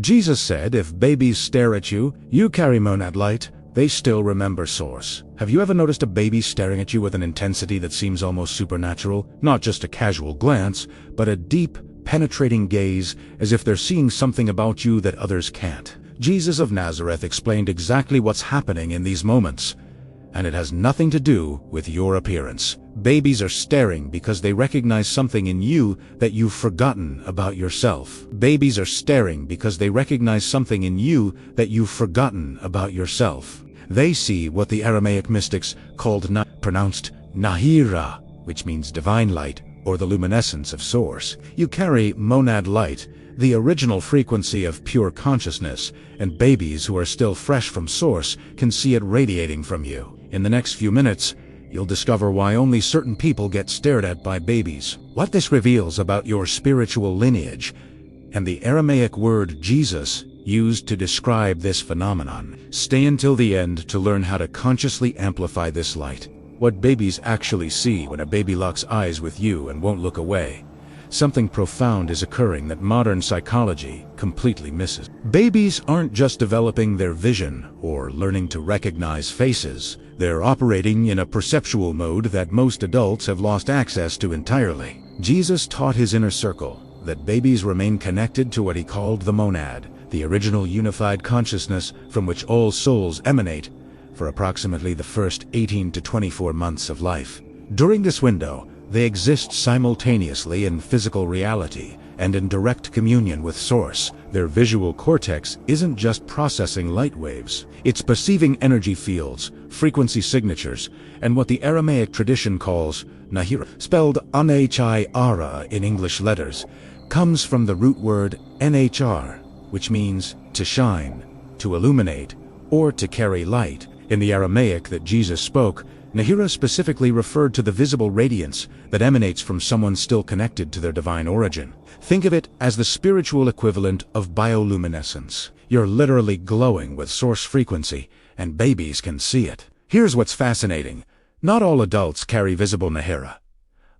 Jesus said if babies stare at you, you carry monad light, they still remember source. Have you ever noticed a baby staring at you with an intensity that seems almost supernatural? Not just a casual glance, but a deep, penetrating gaze, as if they're seeing something about you that others can't. Jesus of Nazareth explained exactly what's happening in these moments, and it has nothing to do with your appearance. Babies are staring because they recognize something in you that you've forgotten about yourself. Babies are staring because they recognize something in you that you've forgotten about yourself. They see what the Aramaic mystics called pronounced Nahira, which means divine light, or the luminescence of source. You carry monad light, the original frequency of pure consciousness, and babies who are still fresh from source can see it radiating from you. In the next few minutes, you'll discover why only certain people get stared at by babies, what this reveals about your spiritual lineage, and the Aramaic word Jesus used to describe this phenomenon. Stay until the end to learn how to consciously amplify this light. What babies actually see when a baby locks eyes with you and won't look away. Something profound is occurring that modern psychology completely misses. Babies aren't just developing their vision or learning to recognize faces. They're operating in a perceptual mode that most adults have lost access to entirely. Jesus taught his inner circle that babies remain connected to what he called the monad, the original unified consciousness from which all souls emanate, for approximately the first 18 to 24 months of life. During this window, they exist simultaneously in physical reality and in direct communion with Source. Their visual cortex isn't just processing light waves, it's perceiving energy fields, frequency signatures, and what the Aramaic tradition calls Nahira, spelled Nahira in English letters, comes from the root word Nhr, which means to shine, to illuminate, or to carry light. In the Aramaic that Jesus spoke, Nahira specifically referred to the visible radiance that emanates from someone still connected to their divine origin. Think of it as the spiritual equivalent of bioluminescence. You're literally glowing with source frequency, and babies can see it. Here's what's fascinating. Not all adults carry visible Nahira.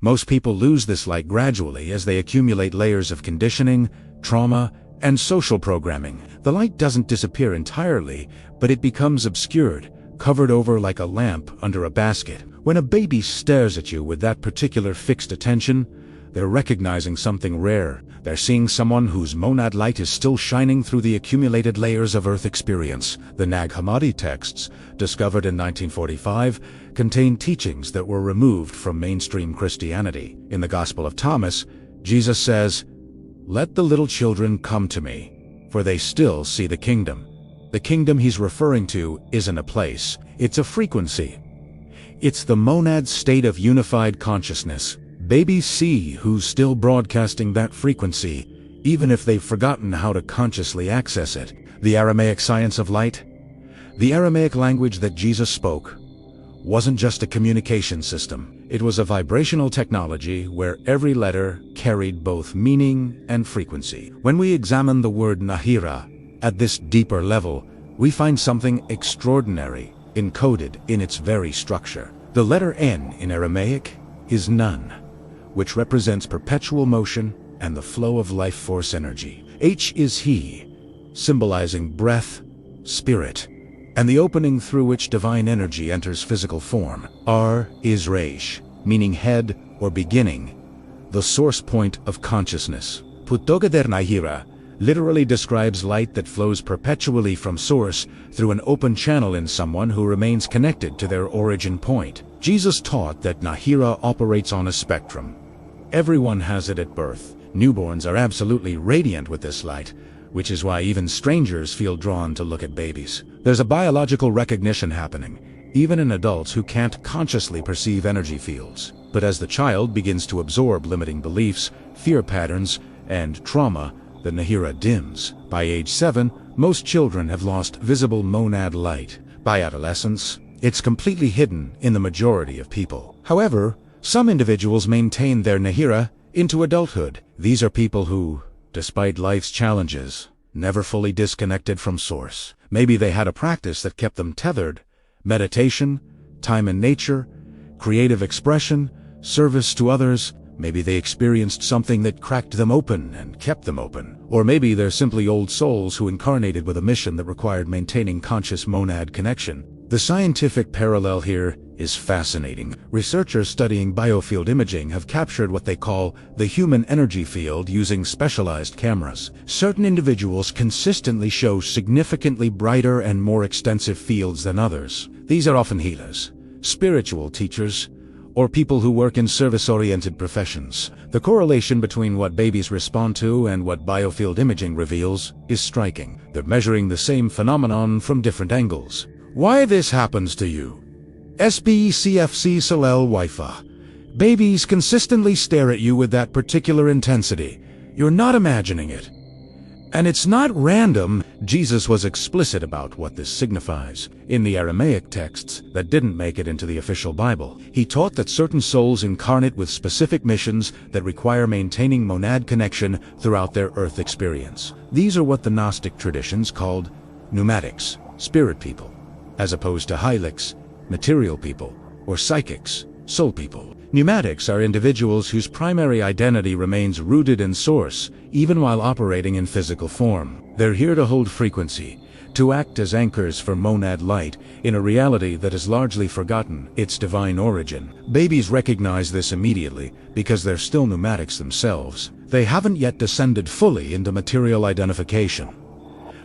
Most people lose this light gradually as they accumulate layers of conditioning, trauma, and social programming. The light doesn't disappear entirely, but it becomes obscured, covered over like a lamp under a basket. When a baby stares at you with that particular fixed attention, they're recognizing something rare. They're seeing someone whose monad light is still shining through the accumulated layers of Earth experience. The Nag Hammadi texts, discovered in 1945, contain teachings that were removed from mainstream Christianity. In the Gospel of Thomas, Jesus says, "Let the little children come to me, for they still see the kingdom." The kingdom he's referring to isn't a place, it's a frequency. It's the monad state of unified consciousness. Babies see who's still broadcasting that frequency, even if they've forgotten how to consciously access it. The Aramaic science of light? The Aramaic language that Jesus spoke wasn't just a communication system. It was a vibrational technology where every letter carried both meaning and frequency. When we examine the word Nahira at this deeper level, we find something extraordinary encoded in its very structure. The letter N in Aramaic is Nun, which represents perpetual motion and the flow of life force energy. H is He, symbolizing breath, spirit, and the opening through which divine energy enters physical form. R is Reish, meaning head or beginning, the source point of consciousness. Putogader Nahira literally describes light that flows perpetually from source through an open channel in someone who remains connected to their origin point. Jesus taught that Nahira operates on a spectrum. Everyone has it at birth. Newborns are absolutely radiant with this light, which is why even strangers feel drawn to look at babies. There's a biological recognition happening, even in adults who can't consciously perceive energy fields. But as the child begins to absorb limiting beliefs, fear patterns, and trauma, the Nahira dims. By age 7, most children have lost visible monad light. By adolescence, it's completely hidden in the majority of people. However, some individuals maintain their Nahira into adulthood. These are people who, despite life's challenges, never fully disconnected from source. Maybe they had a practice that kept them tethered: meditation, time in nature, creative expression, service to others. Maybe they experienced something that cracked them open and kept them open. Or maybe they're simply old souls who incarnated with a mission that required maintaining conscious monad connection. The scientific parallel here is fascinating. Researchers studying biofield imaging have captured what they call the human energy field using specialized cameras. Certain individuals consistently show significantly brighter and more extensive fields than others. These are often healers, spiritual teachers, or people who work in service-oriented professions. The correlation between what babies respond to and what biofield imaging reveals is striking. They're measuring the same phenomenon from different angles. Why this happens to you? SBCFC Salel Wifa. Babies consistently stare at you with that particular intensity. You're not imagining it. And it's not random. Jesus was explicit about what this signifies. In the Aramaic texts that didn't make it into the official Bible, he taught that certain souls incarnate with specific missions that require maintaining monad connection throughout their earth experience. These are what the Gnostic traditions called pneumatics, spirit people, as opposed to hylics, material people, or psychics, soul people. Pneumatics are individuals whose primary identity remains rooted in source, even while operating in physical form. They're here to hold frequency, to act as anchors for monad light in a reality that is largely forgotten its divine origin. Babies recognize this immediately because they're still pneumatics themselves. They haven't yet descended fully into material identification.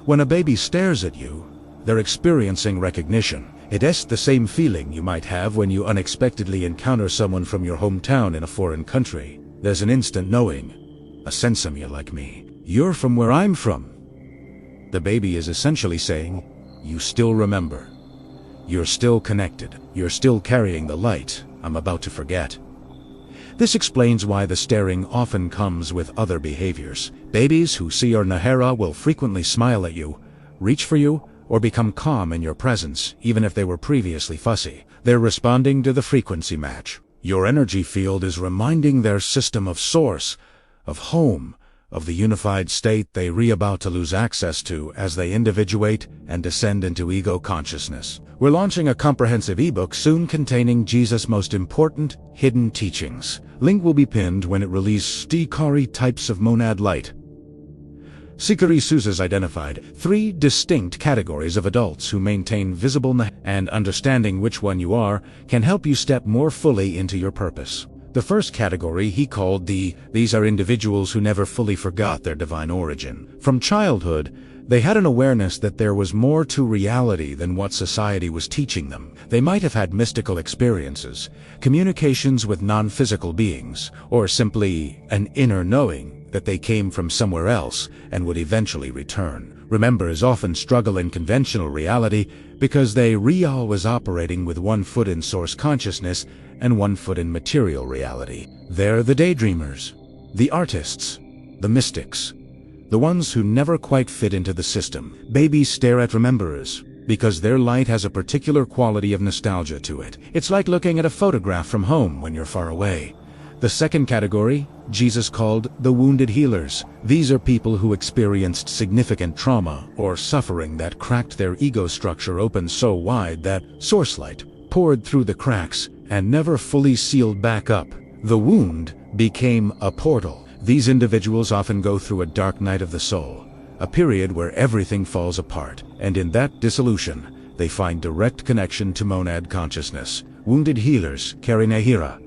When a baby stares at you, they're experiencing recognition. It is the same feeling you might have when you unexpectedly encounter someone from your hometown in a foreign country. There's an instant knowing, a sense of you like me. You're from where I'm from. The baby is essentially saying, you still remember. You're still connected. You're still carrying the light I'm about to forget. This explains why the staring often comes with other behaviors. Babies who see your Nahira will frequently smile at you, reach for you, or become calm in your presence, even if they were previously fussy. They're responding to the frequency match. Your energy field is reminding their system of source, of home, of the unified state they are about to lose access to as they individuate and descend into ego consciousness. We're launching a comprehensive ebook soon containing Jesus' most important hidden teachings. Link will be pinned when it releases Decode types of monad light. Sikari Souza's identified 3 distinct categories of adults who maintain visible and understanding which one you are can help you step more fully into your purpose. The first category he called these are individuals who never fully forgot their divine origin. From childhood, they had an awareness that there was more to reality than what society was teaching them. They might have had mystical experiences, communications with non-physical beings, or simply an inner knowing that they came from somewhere else and would eventually return. Remembers often struggle in conventional reality because they always operating with one foot in source consciousness and one foot in material reality. They're the daydreamers, the artists, the mystics, the ones who never quite fit into the system. Babies stare at rememberers because their light has a particular quality of nostalgia to it. It's like looking at a photograph from home when you're far away. The second category, Jesus called the wounded healers. These are people who experienced significant trauma or suffering that cracked their ego structure open so wide that source light poured through the cracks and never fully sealed back up. The wound became a portal. These individuals often go through a dark night of the soul, a period where everything falls apart, and in that dissolution, they find direct connection to monad consciousness. Wounded healers carry Nahira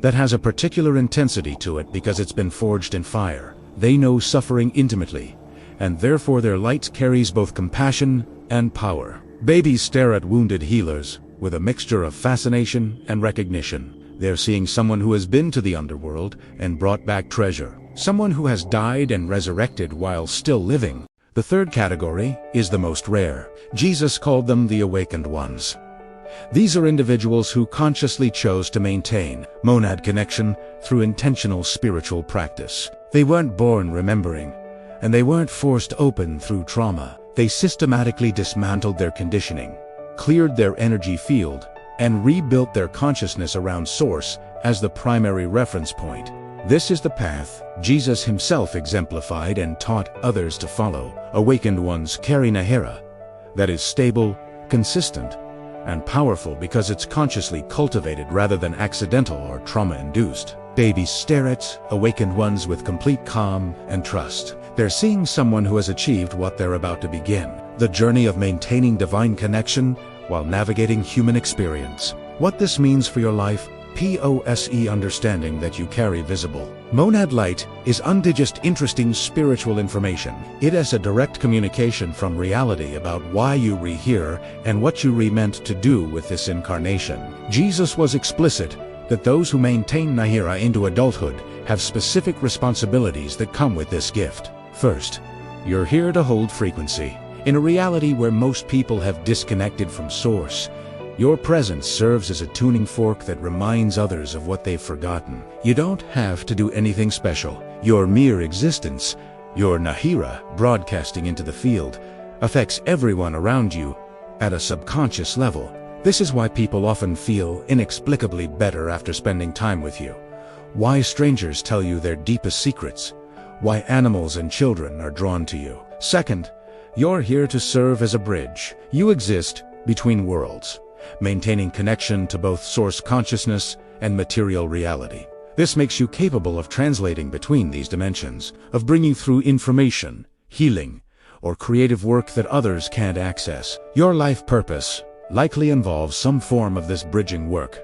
that has a particular intensity to it because it's been forged in fire. They know suffering intimately, and therefore their light carries both compassion and power. Babies stare at wounded healers with a mixture of fascination and recognition. They're seeing someone who has been to the underworld and brought back treasure, someone who has died and resurrected while still living. The third category is the most rare. Jesus called them the awakened ones. These are individuals who consciously chose to maintain monad connection through intentional spiritual practice. They weren't born remembering, and they weren't forced open through trauma. They systematically dismantled their conditioning, cleared their energy field, and rebuilt their consciousness around source as the primary reference point. This is the path Jesus himself exemplified and taught others to follow. Awakened ones carry Nahira that is stable, consistent, and powerful because it's consciously cultivated rather than accidental or trauma-induced. Babies stare at awakened ones with complete calm and trust. They're seeing someone who has achieved what they're about to begin. The journey of maintaining divine connection while navigating human experience. What this means for your life, POSE understanding that you carry visible. Monad light is undigest interesting spiritual information. It has a direct communication from reality about why you re-here and what you re-meant to do with this incarnation. Jesus was explicit that those who maintain Nahira into adulthood have specific responsibilities that come with this gift. First, you're here to hold frequency. In a reality where most people have disconnected from Source, your presence serves as a tuning fork that reminds others of what they've forgotten. You don't have to do anything special. Your mere existence, your Nahira broadcasting into the field, affects everyone around you at a subconscious level. This is why people often feel inexplicably better after spending time with you. Why strangers tell you their deepest secrets. Why animals and children are drawn to you. Second, you're here to serve as a bridge. You exist between worlds, maintaining connection to both source consciousness and material reality. This makes you capable of translating between these dimensions, of bringing through information, healing, or creative work that others can't access. Your life purpose likely involves some form of this bridging work.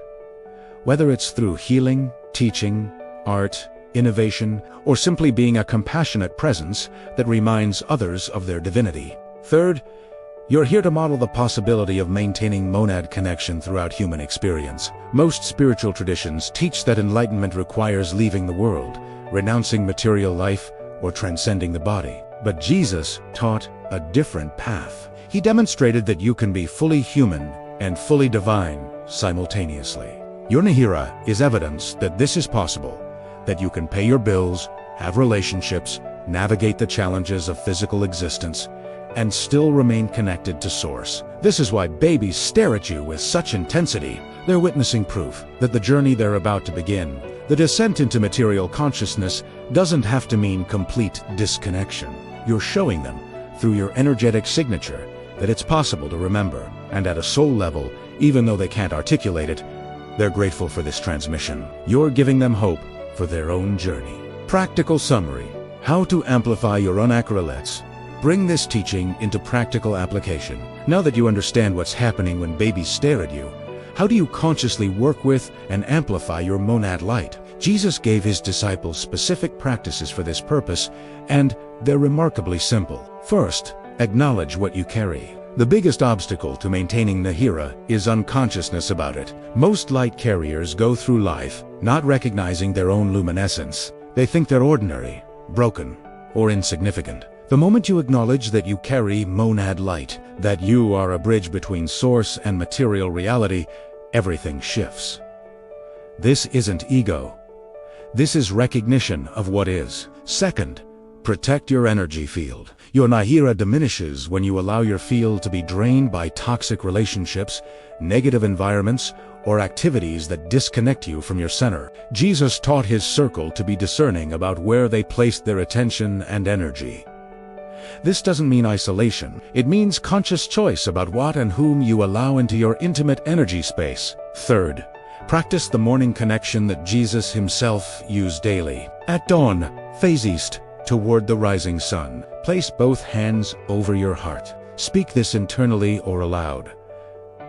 Whether it's through healing, teaching, art, innovation, or simply being a compassionate presence that reminds others of their divinity. Third, you're here to model the possibility of maintaining monad connection throughout human experience. Most spiritual traditions teach that enlightenment requires leaving the world, renouncing material life, or transcending the body. But Jesus taught a different path. He demonstrated that you can be fully human and fully divine simultaneously. Your Nahira is evidence that this is possible, that you can pay your bills, have relationships, navigate the challenges of physical existence, and still remain connected to Source. This is why babies stare at you with such intensity. They're witnessing proof that the journey they're about to begin, the descent into material consciousness, doesn't have to mean complete disconnection. You're showing them, through your energetic signature, that it's possible to remember. And at a soul level, even though they can't articulate it, they're grateful for this transmission. You're giving them hope for their own journey. Practical summary. How to amplify your own acrolets. Bring this teaching into practical application. Now that you understand what's happening when babies stare at you, how do you consciously work with and amplify your monad light? Jesus gave his disciples specific practices for this purpose, and they're remarkably simple. First, acknowledge what you carry. The biggest obstacle to maintaining Nahira is unconsciousness about it. Most light carriers go through life not recognizing their own luminescence. They think they're ordinary, broken, or insignificant. The moment you acknowledge that you carry monad light, that you are a bridge between source and material reality, everything shifts. This isn't ego. This is recognition of what is. Second, protect your energy field. Your Nahira diminishes when you allow your field to be drained by toxic relationships, negative environments, or activities that disconnect you from your center. Jesus taught his circle to be discerning about where they placed their attention and energy. This doesn't mean isolation. It means conscious choice about what and whom you allow into your intimate energy space. Third, practice the morning connection that Jesus himself used daily. At dawn, face east toward the rising sun. Place both hands over your heart. Speak this internally or aloud.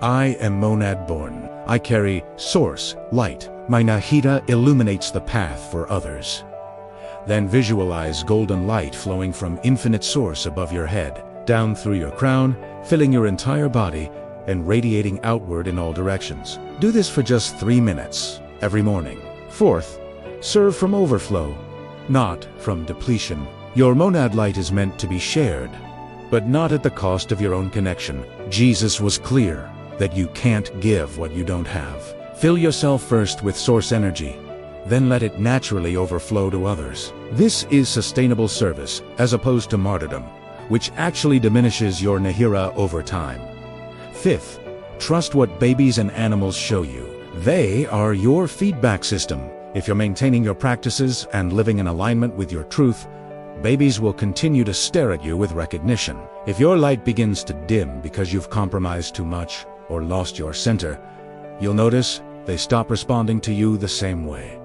I am monad born. I carry source, light. My Nahira illuminates the path for others. Then visualize golden light flowing from infinite source above your head, down through your crown, filling your entire body, and radiating outward in all directions. Do this for just 3 minutes, every morning. Fourth, serve from overflow, not from depletion. Your monad light is meant to be shared, but not at the cost of your own connection. Jesus was clear that you can't give what you don't have. Fill yourself first with source energy, then let it naturally overflow to others. This is sustainable service, as opposed to martyrdom, which actually diminishes your Nahira over time. Fifth, trust what babies and animals show you. They are your feedback system. If you're maintaining your practices and living in alignment with your truth, babies will continue to stare at you with recognition. If your light begins to dim because you've compromised too much or lost your center, you'll notice they stop responding to you the same way.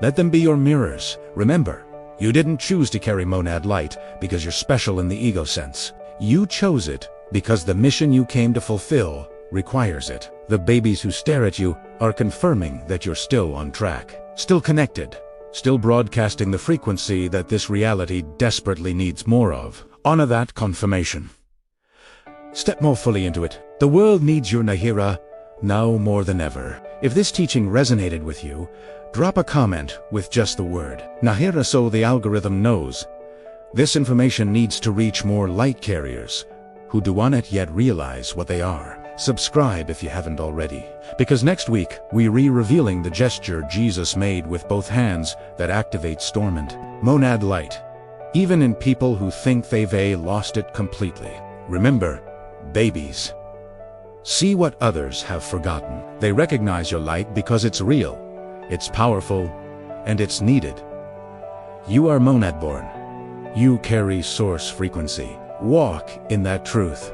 Let them be your mirrors. Remember, You didn't choose to carry monad light because you're special in the ego sense. You chose it because the mission you came to fulfill requires it. The babies who stare at you are confirming that you're still on track, still connected, still broadcasting the frequency that this reality desperately needs more of. Honor that confirmation. Step more fully into it. The world needs your Nahira now more than ever. If this teaching resonated with you, drop a comment with just the word Nahira so the algorithm knows. This information needs to reach more light carriers who do not yet realize what they are. Subscribe if you haven't already, because next week we're revealing the gesture Jesus made with both hands that activates dormant monad light, even in people who think they've lost it completely. Remember, babies, see what others have forgotten. They recognize your light because it's real, it's powerful, and it's needed. You are monad born. You carry source frequency. Walk in that truth.